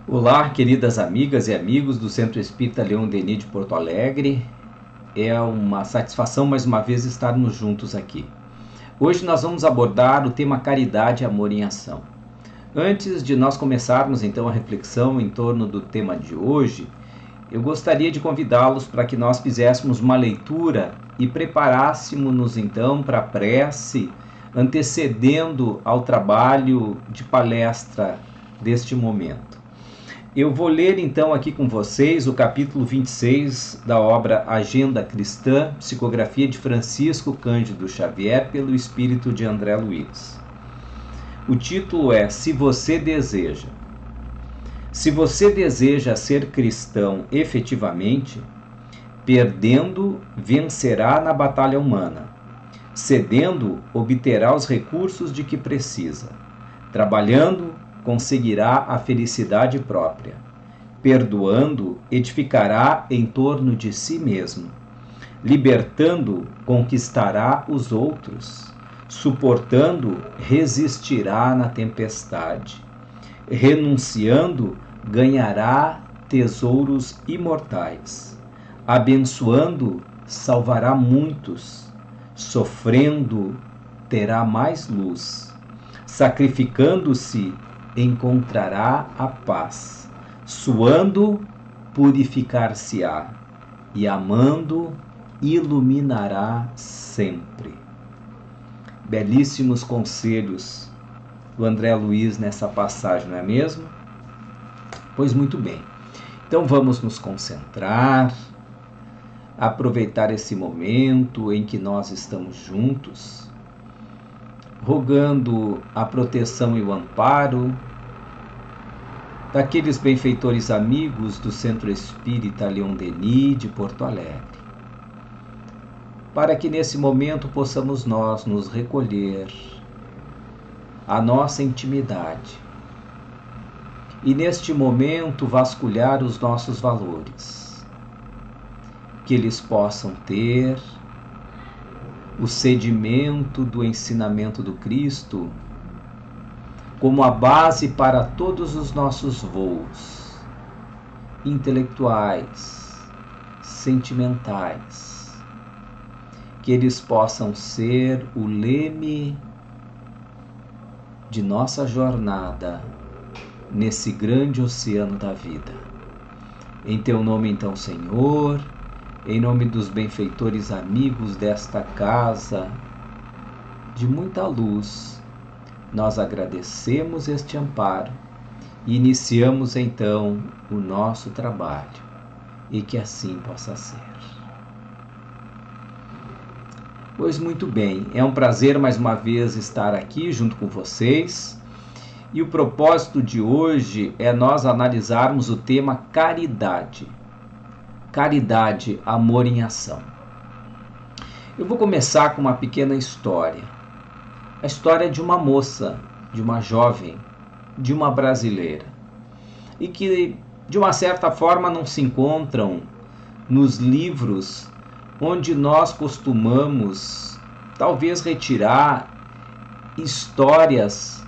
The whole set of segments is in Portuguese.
Olá, queridas amigas e amigos do Centro Espírita Leon Denis de Porto Alegre. É uma satisfação mais uma vez estarmos juntos aqui. Hoje nós vamos abordar o tema Caridade e Amor em Ação. Antes de nós começarmos então a reflexão em torno do tema de hoje, eu gostaria de convidá-los para que nós fizéssemos uma leitura e preparássemos-nos então para a prece, antecedendo ao trabalho de palestra deste momento. Eu vou ler então aqui com vocês o capítulo 26 da obra Agenda Cristã, psicografia de Francisco Cândido Xavier pelo espírito de André Luiz. O título é Se Você Deseja. Se você deseja ser cristão efetivamente, perdendo, vencerá na batalha humana. Cedendo, obterá os recursos de que precisa. Trabalhando, conseguirá a felicidade própria. Perdoando, edificará em torno de si mesmo. Libertando, conquistará os outros. Suportando, resistirá na tempestade. Renunciando, ganhará tesouros imortais. Abençoando, salvará muitos. Sofrendo, terá mais luz. Sacrificando-se, encontrará a paz. Suando, purificar-se-á. E amando, iluminará sempre. Belíssimos conselhos do André Luiz nessa passagem, não é mesmo? Pois muito bem. Então vamos nos concentrar, aproveitar esse momento em que nós estamos juntos, rogando a proteção e o amparo daqueles benfeitores amigos do Centro Espírita Leon Denis de Porto Alegre, para que nesse momento possamos nós nos recolher à nossa intimidade e neste momento vasculhar os nossos valores, que eles possam ter o sedimento do ensinamento do Cristo como a base para todos os nossos voos intelectuais, sentimentais, que eles possam ser o leme de nossa jornada nesse grande oceano da vida. Em teu nome então, Senhor, em nome dos benfeitores amigos desta casa de muita luz, nós agradecemos este amparo e iniciamos então o nosso trabalho, e que assim possa ser. Pois muito bem, é um prazer mais uma vez estar aqui junto com vocês, e o propósito de hoje é nós analisarmos o tema caridade. Caridade, amor em ação. Eu vou começar com uma pequena história. A história de uma moça, de uma jovem, de uma brasileira. E que, de uma certa forma, não se encontram nos livros onde nós costumamos, talvez, retirar histórias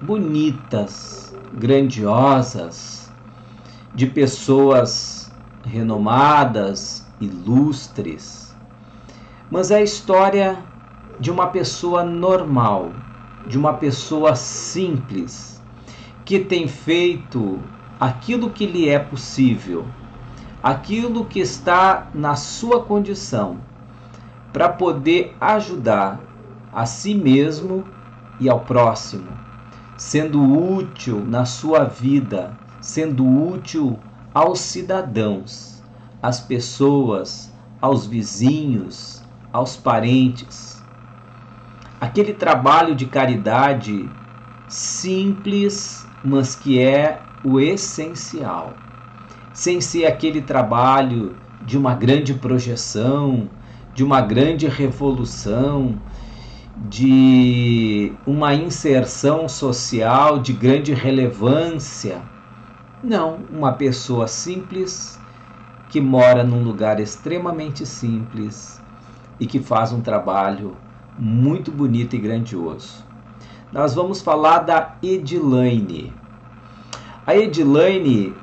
bonitas, grandiosas, de pessoas renomadas, ilustres, mas é a história de uma pessoa normal, de uma pessoa simples, que tem feito aquilo que lhe é possível, aquilo que está na sua condição, para poder ajudar a si mesmo e ao próximo, sendo útil na sua vida, sendo útil aos cidadãos, às pessoas, aos vizinhos, aos parentes. Aquele trabalho de caridade simples, mas que é o essencial. Sem ser aquele trabalho de uma grande projeção, de uma grande revolução, de uma inserção social de grande relevância. Não, uma pessoa simples que mora num lugar extremamente simples e que faz um trabalho muito bonito e grandioso. Nós vamos falar da Edilaine. A Edilane,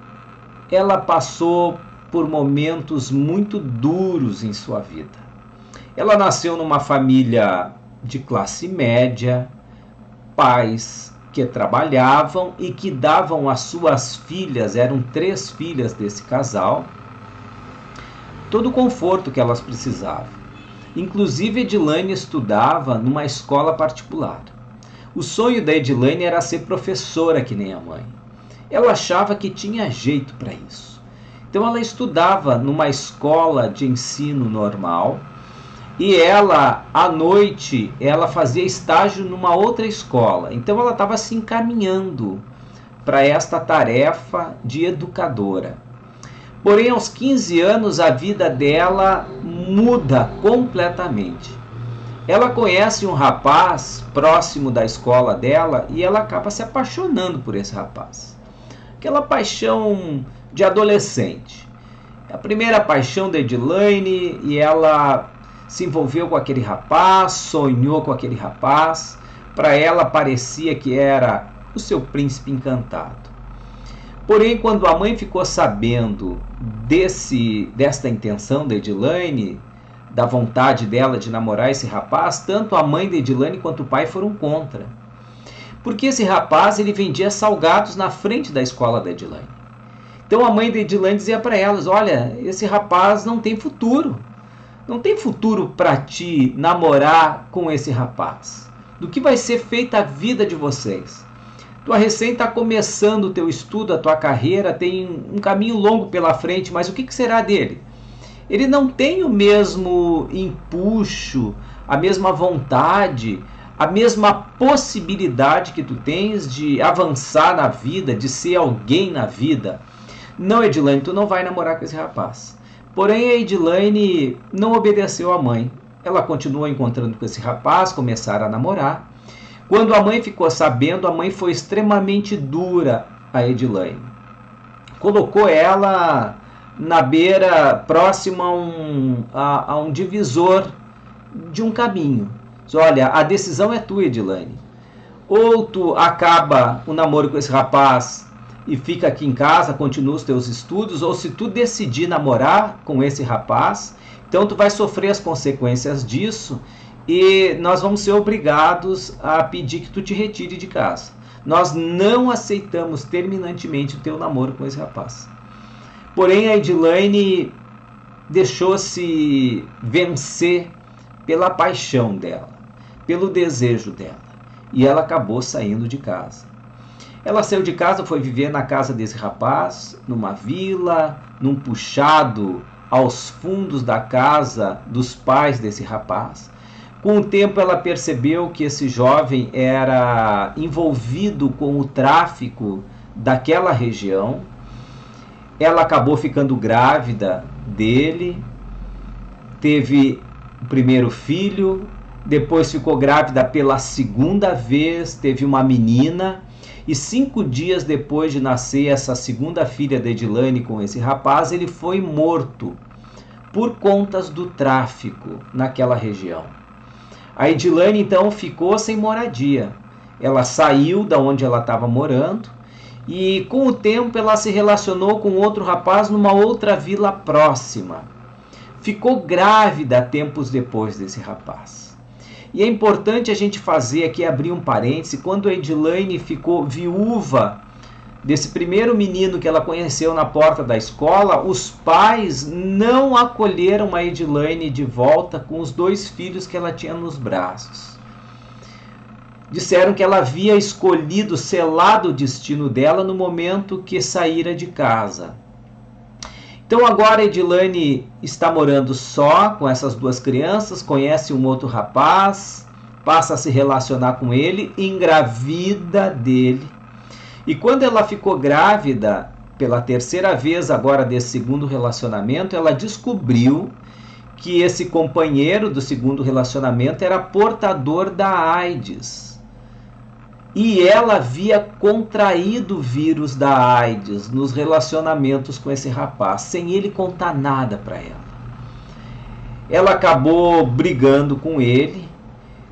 ela passou por momentos muito duros em sua vida. Ela nasceu numa família de classe média, pais que trabalhavam e que davam às suas filhas, eram 3 filhas desse casal, todo o conforto que elas precisavam. Inclusive, Edilane estudava numa escola particular. O sonho da Edilane era ser professora que nem a mãe. Ela achava que tinha jeito para isso. Então ela estudava numa escola de ensino normal e ela, à noite, ela fazia estágio numa outra escola. Então ela estava se encaminhando para esta tarefa de educadora. Porém, aos 15 anos, a vida dela muda completamente. Ela conhece um rapaz próximo da escola dela e ela acaba se apaixonando por esse rapaz. Aquela paixão de adolescente. A primeira paixão da Edilane, e ela se envolveu com aquele rapaz, sonhou com aquele rapaz. Para ela parecia que era o seu príncipe encantado. Porém, quando a mãe ficou sabendo desta intenção da Edilane, da vontade dela de namorar esse rapaz, tanto a mãe da Edilane quanto o pai foram contra. Porque esse rapaz, ele vendia salgados na frente da escola da Edilane. Então a mãe da Edilane dizia para elas: olha, esse rapaz não tem futuro. Não tem futuro para ti namorar com esse rapaz. Do que vai ser feita a vida de vocês? Tu recém está começando o teu estudo, a tua carreira, tem um caminho longo pela frente, mas o que será dele? Ele não tem o mesmo empuxo, a mesma vontade, a mesma possibilidade que tu tens de avançar na vida, de ser alguém na vida. Não, Edilane, tu não vai namorar com esse rapaz. Porém, a Edilane não obedeceu à mãe. Ela continuou encontrando com esse rapaz, começaram a namorar. Quando a mãe ficou sabendo, a mãe foi extremamente dura a Edilane. Colocou ela na beira, próxima a um divisor de um caminho. Diz: olha, a decisão é tua, Edilane. Ou tu acaba o namoro com esse rapaz e fica aqui em casa, continua os teus estudos, ou se tu decidir namorar com esse rapaz, então tu vai sofrer as consequências disso e nós vamos ser obrigados a pedir que tu te retire de casa. Nós não aceitamos terminantemente o teu namoro com esse rapaz. Porém, a Edilane deixou-se vencer pela paixão dela, pelo desejo dela, e ela acabou saindo de casa. Ela saiu de casa, foi viver na casa desse rapaz, numa vila, num puxado aos fundos da casa dos pais desse rapaz. Com o tempo ela percebeu que esse jovem era envolvido com o tráfico daquela região. Ela acabou ficando grávida dele, teve o primeiro filho, depois ficou grávida pela segunda vez, teve uma menina, e 5 dias depois de nascer essa segunda filha da Edilane com esse rapaz, ele foi morto por contas do tráfico naquela região. A Edilane então ficou sem moradia. Ela saiu da onde ela estava morando e com o tempo ela se relacionou com outro rapaz numa outra vila próxima. Ficou grávida tempos depois desse rapaz. E é importante a gente fazer aqui, abrir um parêntese, quando a Edilane ficou viúva desse primeiro menino que ela conheceu na porta da escola, os pais não acolheram a Edilane de volta com os 2 filhos que ela tinha nos braços. Disseram que ela havia escolhido, selado o destino dela no momento que saíra de casa. Então agora a Edilane está morando só com essas 2 crianças, conhece um outro rapaz, passa a se relacionar com ele, engravida dele. E quando ela ficou grávida, pela 3ª vez agora desse segundo relacionamento, ela descobriu que esse companheiro do segundo relacionamento era portador da AIDS. E ela havia contraído o vírus da AIDS nos relacionamentos com esse rapaz, sem ele contar nada para ela. Ela acabou brigando com ele,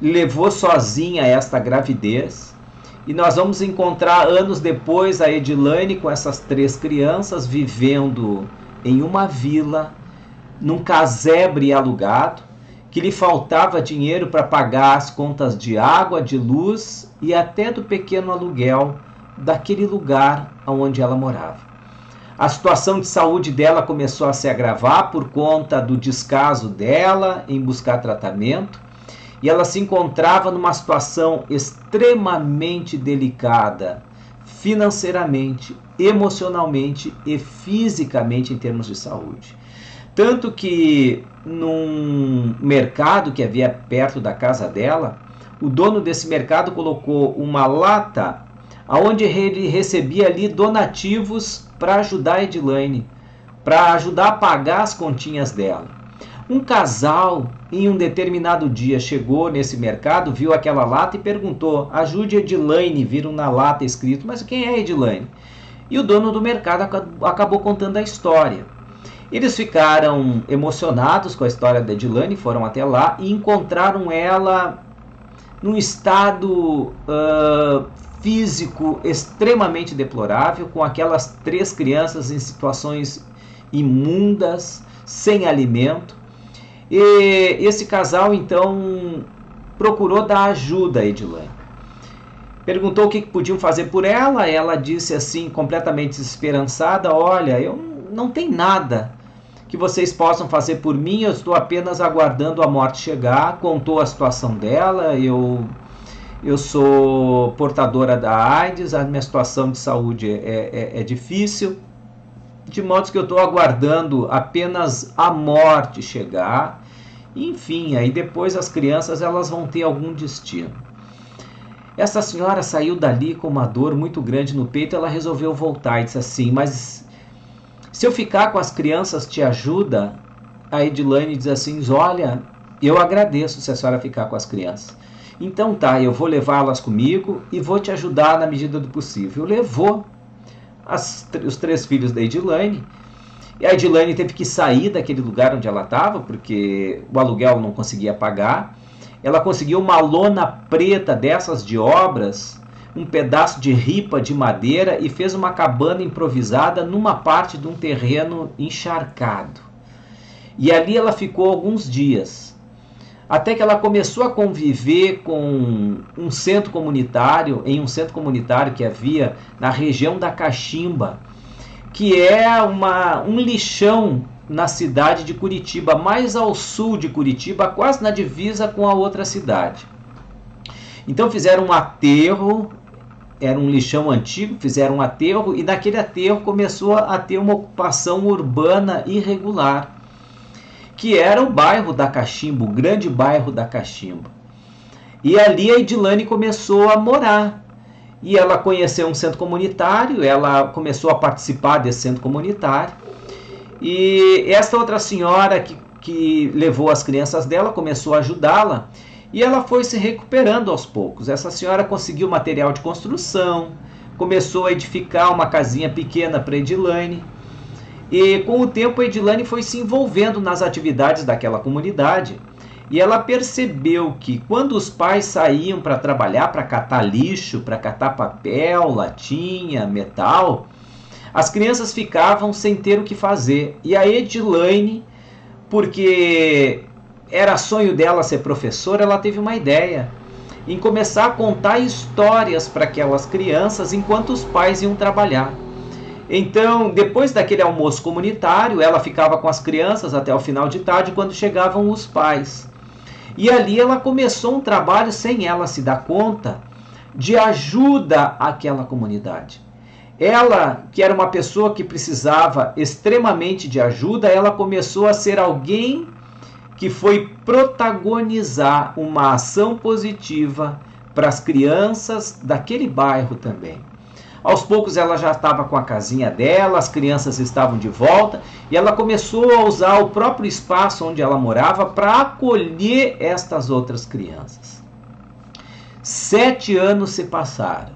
levou sozinha esta gravidez, E nós vamos encontrar anos depois a Edilane com essas 3 crianças vivendo em uma vila, num casebre alugado, que lhe faltava dinheiro para pagar as contas de água, de luz e até do pequeno aluguel daquele lugar onde ela morava. A situação de saúde dela começou a se agravar por conta do descaso dela em buscar tratamento, e ela se encontrava numa situação extremamente delicada, financeiramente, emocionalmente e fisicamente em termos de saúde. Tanto que num mercado que havia perto da casa dela, o dono desse mercado colocou uma lata onde ele recebia ali donativos para ajudar a Edilane, para ajudar a pagar as continhas dela. Um casal, em um determinado dia, chegou nesse mercado, viu aquela lata e perguntou: ajude a Edilane. Viram na lata escrito: mas quem é a Edilane? E o dono do mercado acabou contando a história. Eles ficaram emocionados com a história da Edilane, foram até lá e encontraram ela num estado físico extremamente deplorável, com aquelas 3 crianças em situações imundas, sem alimento. E esse casal então procurou dar ajuda a Edilane. Perguntou o que podiam fazer por ela. Ela disse assim, completamente desesperançada: olha, eu não tenho nada que vocês possam fazer por mim, eu estou apenas aguardando a morte chegar. Contou a situação dela: eu sou portadora da AIDS, a minha situação de saúde é difícil, de modo que eu estou aguardando apenas a morte chegar. Enfim, aí depois as crianças elas vão ter algum destino. Essa senhora saiu dali com uma dor muito grande no peito. Ela resolveu voltar e disse assim: mas se eu ficar com as crianças te ajuda? A Edilane diz assim: olha, eu agradeço se a senhora ficar com as crianças. Então tá, eu vou levá-las comigo e vou te ajudar na medida do possível. Levou os 3 filhos da Edilane, e a Edilane teve que sair daquele lugar onde ela estava, porque o aluguel não conseguia pagar. Ela conseguiu uma lona preta dessas de obras, um pedaço de ripa de madeira, e fez uma cabana improvisada numa parte de um terreno encharcado. E ali ela ficou alguns dias, até que ela começou a conviver com um centro comunitário, que havia na região da Cachimba, que é um lixão na cidade de Curitiba, mais ao sul de Curitiba, quase na divisa com a outra cidade. Então fizeram um aterro, era um lixão antigo, fizeram um aterro, e naquele aterro começou a ter uma ocupação urbana irregular, que era o bairro da Cachimba, o grande bairro da Cachimba. E ali a Edilane começou a morar. E ela conheceu um centro comunitário, ela começou a participar desse centro comunitário. E essa outra senhora que levou as crianças dela começou a ajudá-la. E ela foi se recuperando aos poucos. Essa senhora conseguiu material de construção, começou a edificar uma casinha pequena para Edilane. E com o tempo a Edilane foi se envolvendo nas atividades daquela comunidade. E ela percebeu que quando os pais saíam para trabalhar, para catar lixo, para catar papel, latinha, metal, as crianças ficavam sem ter o que fazer. E a Edilane, porque era sonho dela ser professora, ela teve uma ideia em começar a contar histórias para aquelas crianças enquanto os pais iam trabalhar. Então, depois daquele almoço comunitário, ela ficava com as crianças até o final de tarde, quando chegavam os pais. E ali ela começou um trabalho, sem ela se dar conta, de ajuda àquela comunidade. Ela, que era uma pessoa que precisava extremamente de ajuda, ela começou a ser alguém que foi protagonizar uma ação positiva para as crianças daquele bairro também. Aos poucos ela já estava com a casinha dela, as crianças estavam de volta, e ela começou a usar o próprio espaço onde ela morava para acolher estas outras crianças. 7 anos se passaram.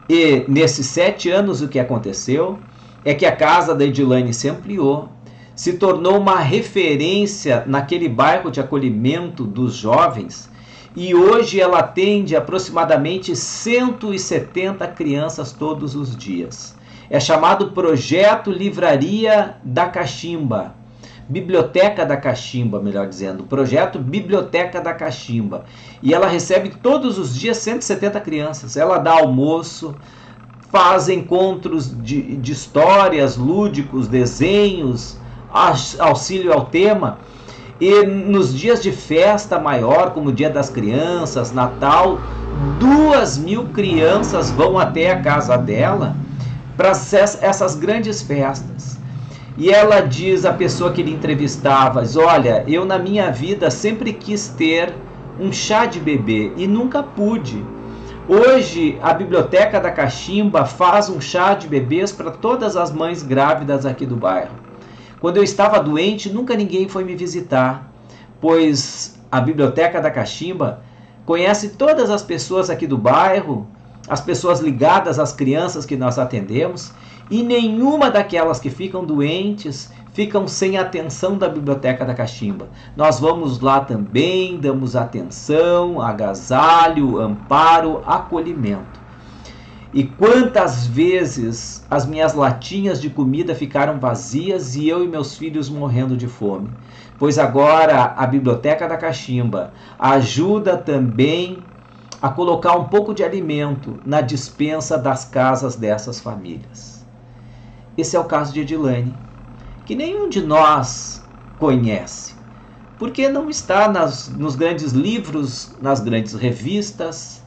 E nesses 7 anos o que aconteceu é que a casa da Edilane se ampliou, se tornou uma referência naquele bairro de acolhimento dos jovens, e hoje ela atende aproximadamente 170 crianças todos os dias. É chamado Projeto Livraria da Cachimba, Biblioteca da Cachimba, melhor dizendo, Projeto Biblioteca da Cachimba. E ela recebe todos os dias 170 crianças. Ela dá almoço, faz encontros de histórias, lúdicos, desenhos, auxílio ao tema. E nos dias de festa maior, como o Dia das Crianças, Natal, 2.000 crianças vão até a casa dela para essas grandes festas. E ela diz, a pessoa que lhe entrevistava, olha, eu na minha vida sempre quis ter um chá de bebê e nunca pude. Hoje a Biblioteca da Cachimba faz um chá de bebês para todas as mães grávidas aqui do bairro. Quando eu estava doente, nunca ninguém foi me visitar, pois a Biblioteca da Cachimba conhece todas as pessoas aqui do bairro, as pessoas ligadas às crianças que nós atendemos, e nenhuma daquelas que ficam doentes ficam sem a atenção da Biblioteca da Cachimba. Nós vamos lá também, damos atenção, agasalho, amparo, acolhimento. E quantas vezes as minhas latinhas de comida ficaram vazias e eu e meus filhos morrendo de fome. Pois agora a Biblioteca da Cachimba ajuda também a colocar um pouco de alimento na despensa das casas dessas famílias. Esse é o caso de Edilane, que nenhum de nós conhece, porque não está nos grandes livros, nas grandes revistas.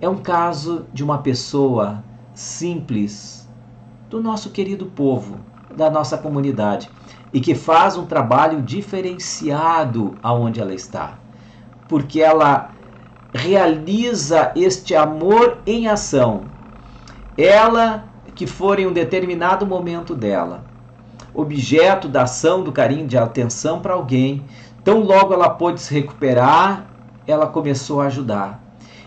É um caso de uma pessoa simples, do nosso querido povo, da nossa comunidade, e que faz um trabalho diferenciado aonde ela está, porque ela realiza este amor em ação. Ela que for em um determinado momento dela objeto da ação, do carinho, de atenção para alguém, tão logo ela pôde se recuperar, ela começou a ajudar.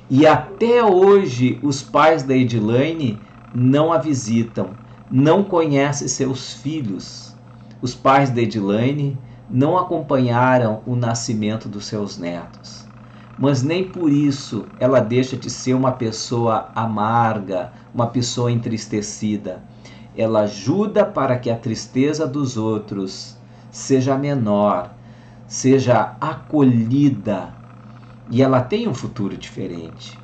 E até hoje os pais da Edilane não a visitam, não conhecem seus filhos. Os pais da Edilane não acompanharam o nascimento dos seus netos. Mas nem por isso ela deixa de ser uma pessoa amarga, uma pessoa entristecida. Ela ajuda para que a tristeza dos outros seja menor, seja acolhida, e ela tem um futuro diferente.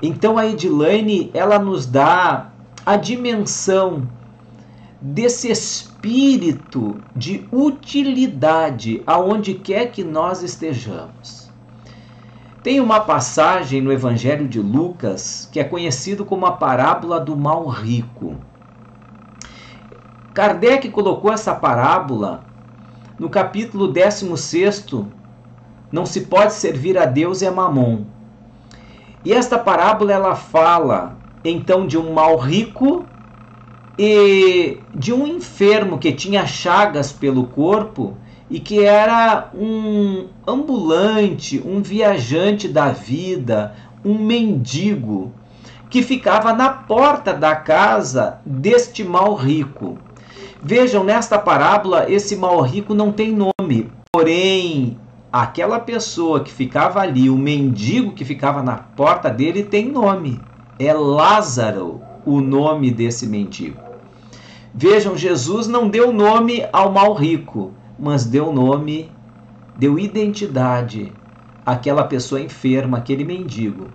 Então a Edilane, ela nos dá a dimensão desse espírito de utilidade aonde quer que nós estejamos. Tem uma passagem no Evangelho de Lucas que é conhecido como a parábola do mal rico. Kardec colocou essa parábola no capítulo 16, não se pode servir a Deus e a Mamon. E esta parábola ela fala então de um mal rico e de um enfermo que tinha chagas pelo corpo e que era um ambulante, um viajante da vida, um mendigo, que ficava na porta da casa deste mal rico. Vejam, nesta parábola, esse mal rico não tem nome, porém, aquela pessoa que ficava ali, o mendigo que ficava na porta dele, tem nome. É Lázaro, o nome desse mendigo. Vejam, Jesus não deu nome ao mal rico, mas deu nome, deu identidade àquela pessoa enferma, aquele mendigo.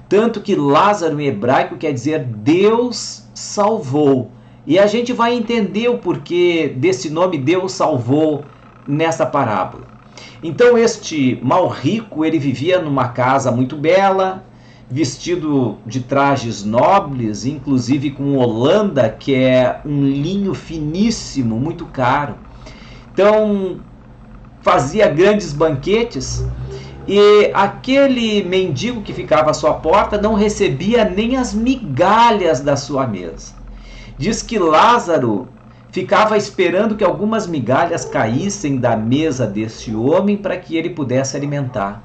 Tanto que Lázaro em hebraico quer dizer Deus salvou. E a gente vai entender o porquê desse nome Deus salvou nessa parábola. Então este mal rico, ele vivia numa casa muito bela, vestido de trajes nobres, inclusive com holanda, que é um linho finíssimo, muito caro. Então fazia grandes banquetes, e aquele mendigo que ficava à sua porta não recebia nem as migalhas da sua mesa. Diz que Lázaro ficava esperando que algumas migalhas caíssem da mesa deste homem para que ele pudesse alimentar.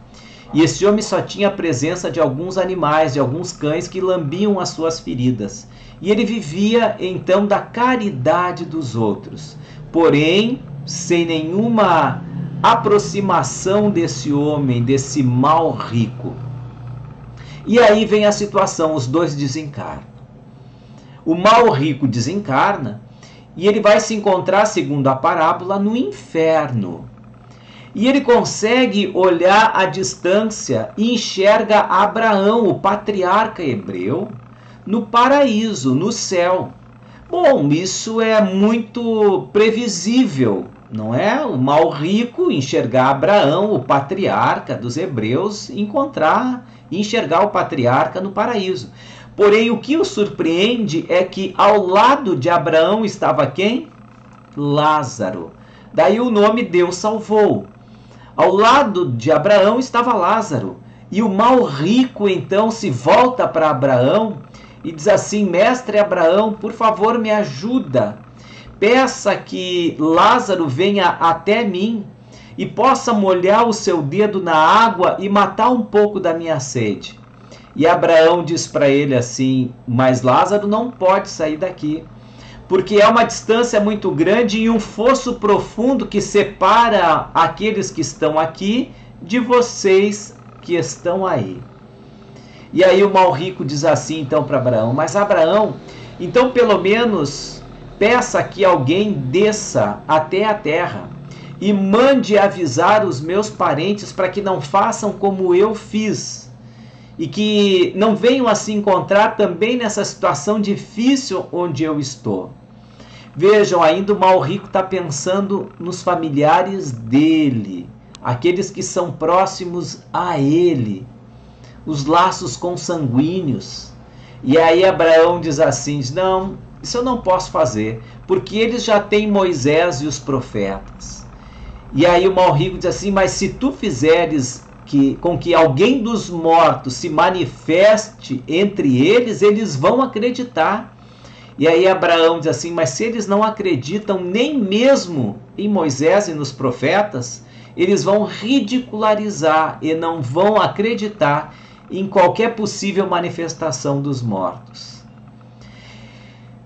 E esse homem só tinha a presença de alguns animais, de alguns cães que lambiam as suas feridas. E ele vivia então da caridade dos outros, porém sem nenhuma aproximação desse homem, desse mal rico. E aí vem a situação, os dois desencarnam. O mal rico desencarna e ele vai se encontrar, segundo a parábola, no inferno. E ele consegue olhar à distância e enxerga Abraão, o patriarca hebreu, no paraíso, no céu. Bom, isso é muito previsível, não é? O mal rico enxergar Abraão, o patriarca dos hebreus, enxergar o patriarca no paraíso. Porém, o que o surpreende é que ao lado de Abraão estava quem? Lázaro. Daí o nome Deus salvou. Ao lado de Abraão estava Lázaro. E o mal rico então se volta para Abraão e diz assim: mestre Abraão, por favor me ajuda. Peça que Lázaro venha até mim e possa molhar o seu dedo na água e matar um pouco da minha sede. E Abraão diz para ele assim: mas Lázaro não pode sair daqui, porque é uma distância muito grande e um fosso profundo que separa aqueles que estão aqui de vocês que estão aí. E aí o mal rico diz assim então para Abraão: mas Abraão, então pelo menos peça que alguém desça até a terra e mande avisar os meus parentes para que não façam como eu fiz e que não venham a se encontrar também nessa situação difícil onde eu estou. Vejam, ainda o mal rico está pensando nos familiares dele, aqueles que são próximos a ele, os laços consanguíneos. E aí Abraão diz assim: não, isso eu não posso fazer, porque eles já têm Moisés e os profetas. E aí o mal rico diz assim: mas se tu fizeres com que alguém dos mortos se manifeste entre eles, eles vão acreditar. E aí Abraão diz assim: mas se eles não acreditam nem mesmo em Moisés e nos profetas, eles vão ridicularizar e não vão acreditar em qualquer possível manifestação dos mortos.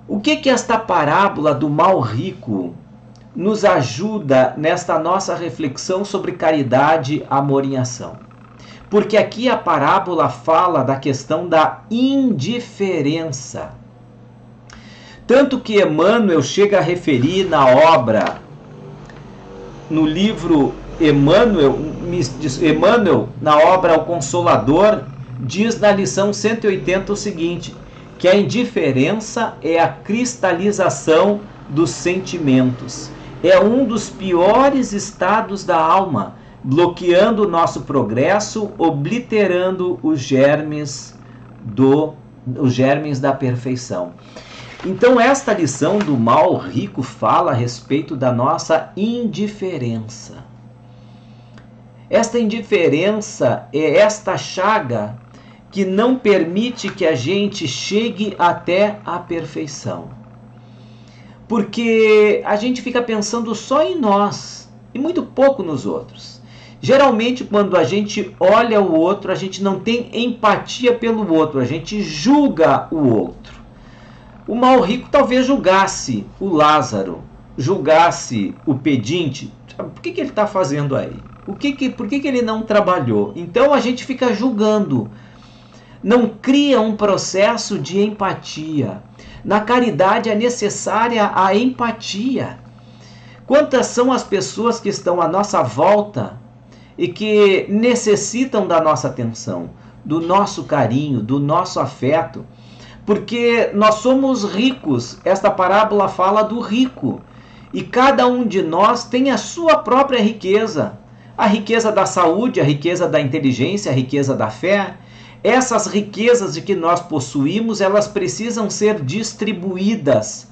O que esta parábola do mal rico nos ajuda nesta nossa reflexão sobre caridade, amor em ação? Porque aqui a parábola fala da questão da indiferença. Tanto que Emmanuel chega a referir na obra, no livro Emmanuel, na obra O Consolador, diz na lição 180 o seguinte: que a indiferença é a cristalização dos sentimentos. É um dos piores estados da alma, bloqueando o nosso progresso, obliterando os germes da perfeição. Então esta lição do mal rico fala a respeito da nossa indiferença. Esta indiferença é esta chaga que não permite que a gente chegue até a perfeição. Porque a gente fica pensando só em nós e muito pouco nos outros. Geralmente, quando a gente olha o outro, a gente não tem empatia pelo outro, a gente julga o outro. O mal rico talvez julgasse o Lázaro, julgasse o pedinte. Por que ele está fazendo aí? Por que ele não trabalhou? Então a gente fica julgando. Não cria um processo de empatia. Na caridade é necessária a empatia. Quantas são as pessoas que estão à nossa volta e que necessitam da nossa atenção, do nosso carinho, do nosso afeto? Porque nós somos ricos. Esta parábola fala do rico. E cada um de nós tem a sua própria riqueza. A riqueza da saúde, a riqueza da inteligência, a riqueza da fé. Essas riquezas de que nós possuímos, elas precisam ser distribuídas.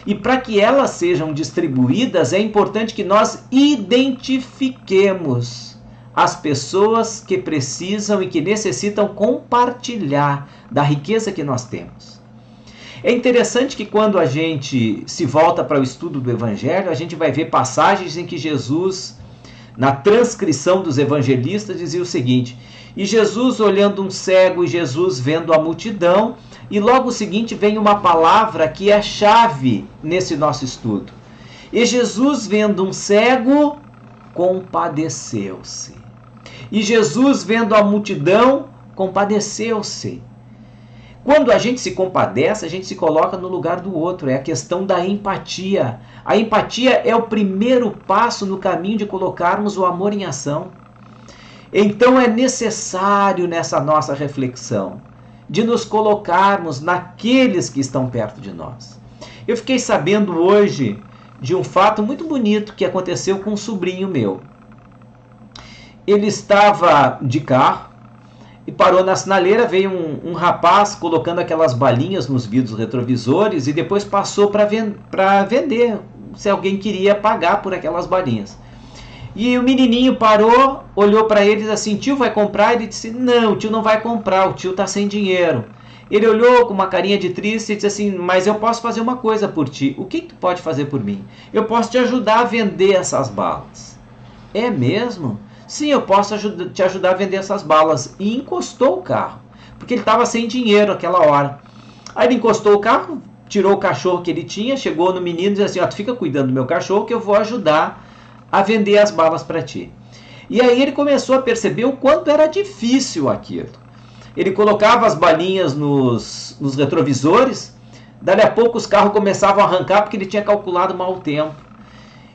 E para que elas sejam distribuídas, é importante que nós identifiquemos as pessoas que precisam e que necessitam compartilhar da riqueza que nós temos. É interessante que quando a gente se volta para o estudo do Evangelho, a gente vai ver passagens em que Jesus, na transcrição dos evangelistas, dizia o seguinte: e Jesus olhando um cego, e Jesus vendo a multidão, e logo o seguinte vem uma palavra que é chave nesse nosso estudo. E Jesus vendo um cego, compadeceu-se. E Jesus, vendo a multidão, compadeceu-se. Quando a gente se compadece, a gente se coloca no lugar do outro. É a questão da empatia. A empatia é o primeiro passo no caminho de colocarmos o amor em ação. Então é necessário nessa nossa reflexão de nos colocarmos naqueles que estão perto de nós. Eu fiquei sabendo hoje de um fato muito bonito que aconteceu com um sobrinho meu. Ele estava de carro e parou na sinaleira, veio um rapaz colocando aquelas balinhas nos vidros retrovisores e depois passou para vender, se alguém queria pagar por aquelas balinhas. E o menininho parou, olhou para ele e disse assim: tio, vai comprar? Ele disse: não, o tio não vai comprar, o tio está sem dinheiro. Ele olhou com uma carinha de triste e disse assim: mas eu posso fazer uma coisa por ti. O que tu pode fazer por mim? Eu posso te ajudar a vender essas balas. É mesmo? Sim, eu posso te ajudar a vender essas balas. E encostou o carro, porque ele estava sem dinheiro naquela hora. Aí ele encostou o carro, tirou o cachorro que ele tinha, chegou no menino e disse assim: ó, tu fica cuidando do meu cachorro que eu vou ajudar a vender as balas para ti. E aí ele começou a perceber o quanto era difícil aquilo. Ele colocava as balinhas nos retrovisores, dali a pouco os carros começavam a arrancar porque ele tinha calculado mal o tempo.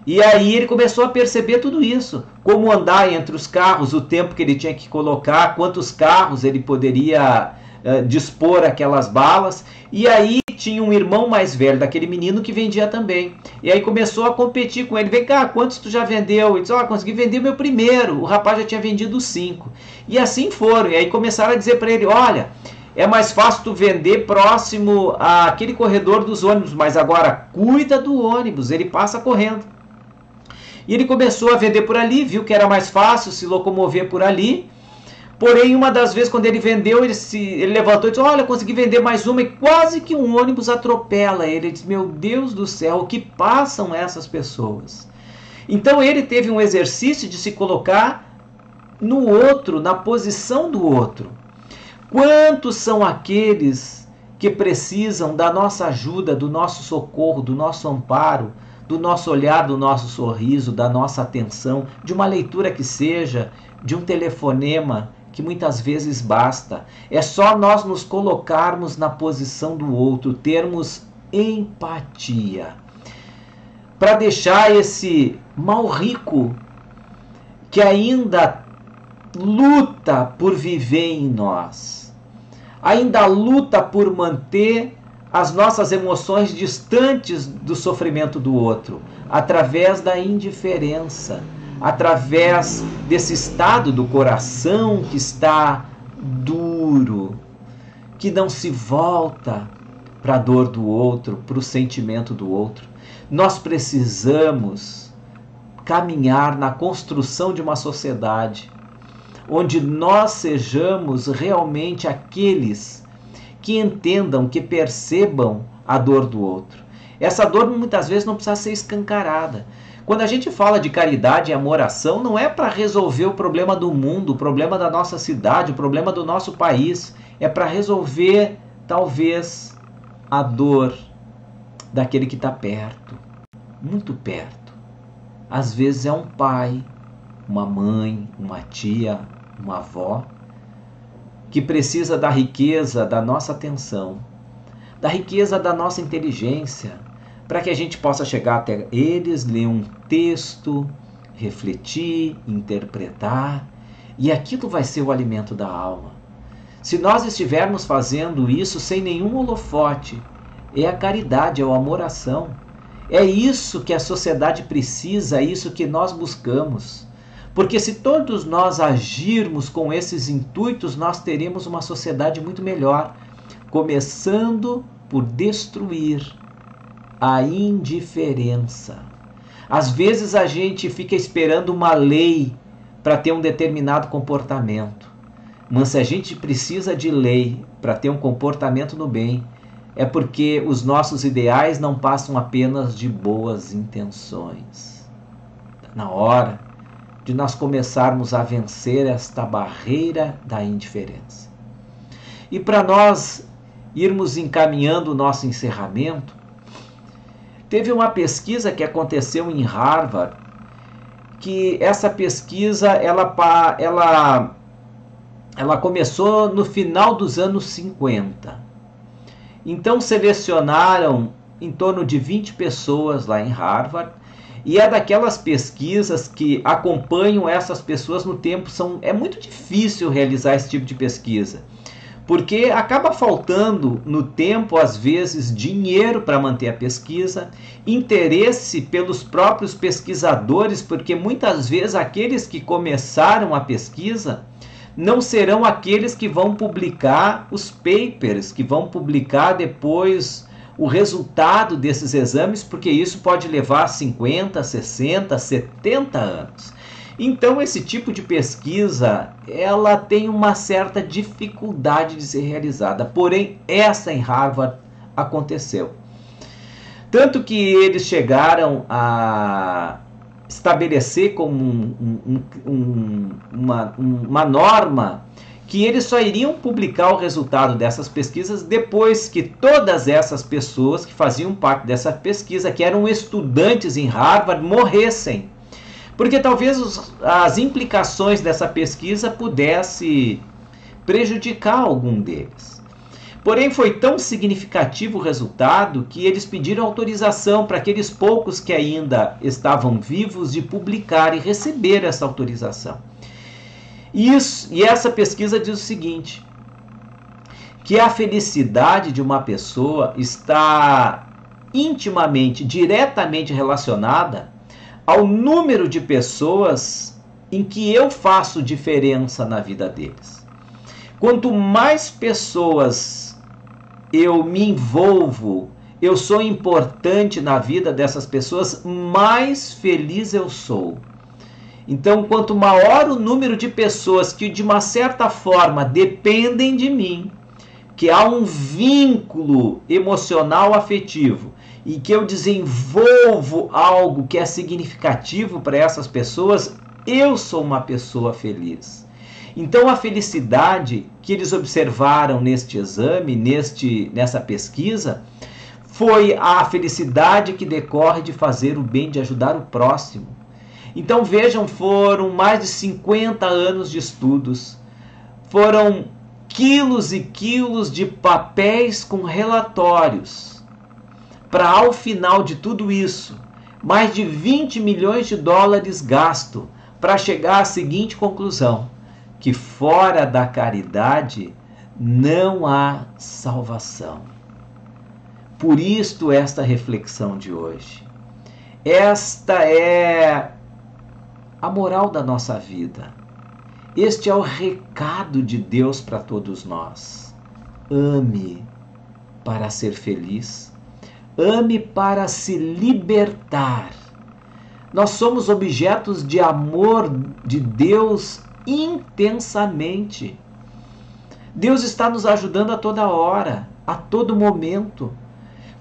E aí ele começou a perceber tudo isso, como andar entre os carros, o tempo que ele tinha que colocar, quantos carros ele poderia dispor aquelas balas. E aí tinha um irmão mais velho daquele menino que vendia também. E aí começou a competir com ele: vem cá, quantos tu já vendeu? Ele disse: ó, consegui vender o meu primeiro. O rapaz já tinha vendido 5. E assim foram. E aí começaram a dizer para ele: olha, é mais fácil tu vender próximo àquele corredor dos ônibus, mas agora cuida do ônibus, ele passa correndo. E ele começou a vender por ali, viu que era mais fácil se locomover por ali. Porém, uma das vezes, quando ele vendeu, ele levantou e disse: olha, consegui vender mais uma. E quase que um ônibus atropela ele. Ele disse: meu Deus do céu, o que passam essas pessoas? Então ele teve um exercício de se colocar no outro, na posição do outro. Quantos são aqueles que precisam da nossa ajuda, do nosso socorro, do nosso amparo, do nosso olhar, do nosso sorriso, da nossa atenção, de uma leitura que seja, de um telefonema, que muitas vezes basta. É só nós nos colocarmos na posição do outro, termos empatia, para deixar esse mal rico que ainda luta por viver em nós, ainda luta por manter as nossas emoções distantes do sofrimento do outro, através da indiferença, através desse estado do coração que está duro, que não se volta para a dor do outro, para o sentimento do outro. Nós precisamos caminhar na construção de uma sociedade onde nós sejamos realmente aqueles que entendam, que percebam a dor do outro. Essa dor muitas vezes não precisa ser escancarada. Quando a gente fala de caridade e amor-ação, não é para resolver o problema do mundo, o problema da nossa cidade, o problema do nosso país. É para resolver, talvez, a dor daquele que está perto, muito perto. Às vezes é um pai, uma mãe, uma tia, uma avó, que precisa da riqueza da nossa atenção, da riqueza da nossa inteligência, para que a gente possa chegar até eles, ler um texto, refletir, interpretar, e aquilo vai ser o alimento da alma. Se nós estivermos fazendo isso sem nenhum holofote, é a caridade, é o amor-ação. É isso que a sociedade precisa, é isso que nós buscamos. Porque se todos nós agirmos com esses intuitos, nós teremos uma sociedade muito melhor, começando por destruir a indiferença. Às vezes a gente fica esperando uma lei para ter um determinado comportamento. Mas se a gente precisa de lei para ter um comportamento no bem, é porque os nossos ideais não passam apenas de boas intenções. Na hora de nós começarmos a vencer esta barreira da indiferença. E para nós irmos encaminhando o nosso encerramento, teve uma pesquisa que aconteceu em Harvard, que essa pesquisa ela começou no final dos anos 50. Então selecionaram em torno de 20 pessoas lá em Harvard, e é daquelas pesquisas que acompanham essas pessoas no tempo. É muito difícil realizar esse tipo de pesquisa, porque acaba faltando no tempo, às vezes, dinheiro para manter a pesquisa, interesse pelos próprios pesquisadores, porque muitas vezes aqueles que começaram a pesquisa não serão aqueles que vão publicar os papers, que vão publicar depois o resultado desses exames, porque isso pode levar 50, 60, 70 anos. Então esse tipo de pesquisa, ela tem uma certa dificuldade de ser realizada, porém essa em Harvard aconteceu. Tanto que eles chegaram a estabelecer como uma norma que eles só iriam publicar o resultado dessas pesquisas depois que todas essas pessoas que faziam parte dessa pesquisa, que eram estudantes em Harvard, morressem. Porque talvez as implicações dessa pesquisa pudessem prejudicar algum deles. Porém, foi tão significativo o resultado que eles pediram autorização para aqueles poucos que ainda estavam vivos de publicar e receber essa autorização. E essa pesquisa diz o seguinte, que a felicidade de uma pessoa está intimamente, diretamente relacionada ao número de pessoas em que eu faço diferença na vida deles. Quanto mais pessoas eu me envolvo, eu sou importante na vida dessas pessoas, mais feliz eu sou. Então, quanto maior o número de pessoas que de uma certa forma dependem de mim, que há um vínculo emocional afetivo e que eu desenvolvo algo que é significativo para essas pessoas, eu sou uma pessoa feliz. Então a felicidade que eles observaram neste exame, nessa pesquisa, foi a felicidade que decorre de fazer o bem, de ajudar o próximo. Então vejam, foram mais de 50 anos de estudos, foram quilos e quilos de papéis com relatórios, para ao final de tudo isso, mais de 20 milhões de dólares gasto para chegar à seguinte conclusão, que fora da caridade não há salvação. Por isto esta reflexão de hoje. Esta é a moral da nossa vida. Este é o recado de Deus para todos nós. Ame para ser feliz. Ame para se libertar. Nós somos objetos de amor de Deus intensamente. Deus está nos ajudando a toda hora, a todo momento.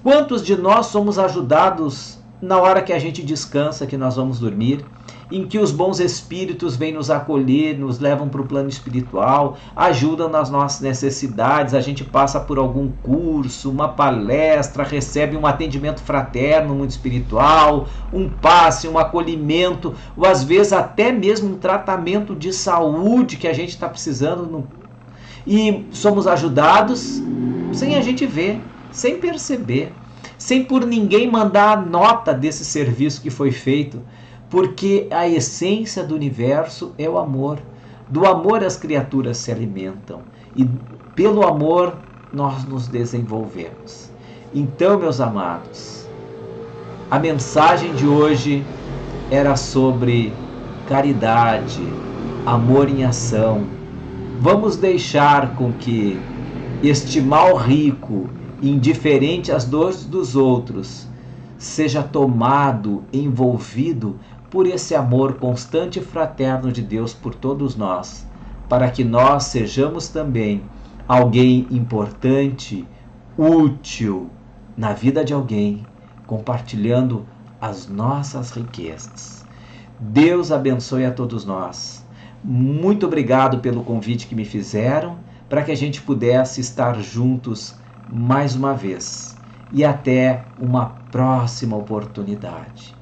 Quantos de nós somos ajudados na hora que a gente descansa, que nós vamos dormir, em que os bons espíritos vêm nos acolher, nos levam para o plano espiritual, ajudam nas nossas necessidades, a gente passa por algum curso, uma palestra, recebe um atendimento fraterno, muito espiritual, um passe, um acolhimento, ou às vezes até mesmo um tratamento de saúde que a gente está precisando, e somos ajudados sem a gente ver, sem perceber, sem por ninguém mandar a nota desse serviço que foi feito, porque a essência do universo é o amor. Do amor as criaturas se alimentam e pelo amor nós nos desenvolvemos. Então, meus amados, a mensagem de hoje era sobre caridade, amor em ação. Vamos deixar com que este mal rico, indiferente às dores dos outros, seja tomado, envolvido por esse amor constante e fraterno de Deus por todos nós, para que nós sejamos também alguém importante, útil na vida de alguém, compartilhando as nossas riquezas. Deus abençoe a todos nós. Muito obrigado pelo convite que me fizeram, para que a gente pudesse estar juntos mais uma vez. E até uma próxima oportunidade.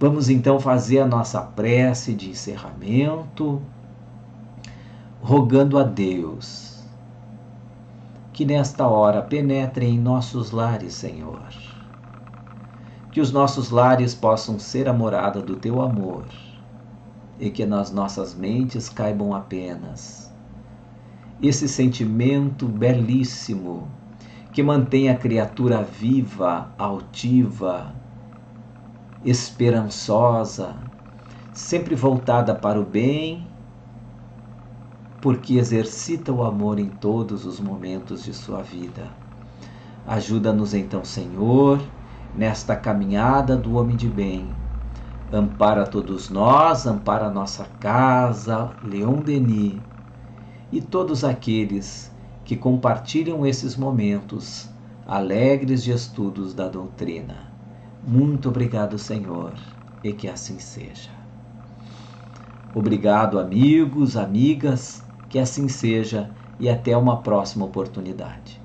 Vamos então fazer a nossa prece de encerramento, rogando a Deus que nesta hora penetre em nossos lares, Senhor. Que os nossos lares possam ser a morada do Teu amor e que nas nossas mentes caibam apenas esse sentimento belíssimo que mantém a criatura viva, altiva, esperançosa, sempre voltada para o bem, porque exercita o amor em todos os momentos de sua vida. Ajuda-nos então, Senhor, nesta caminhada do homem de bem. Ampara todos nós, ampara a nossa casa, Leon Denis, e todos aqueles que compartilham esses momentos alegres de estudos da doutrina. Muito obrigado, Senhor, e que assim seja. Obrigado, amigos, amigas, que assim seja, e até uma próxima oportunidade.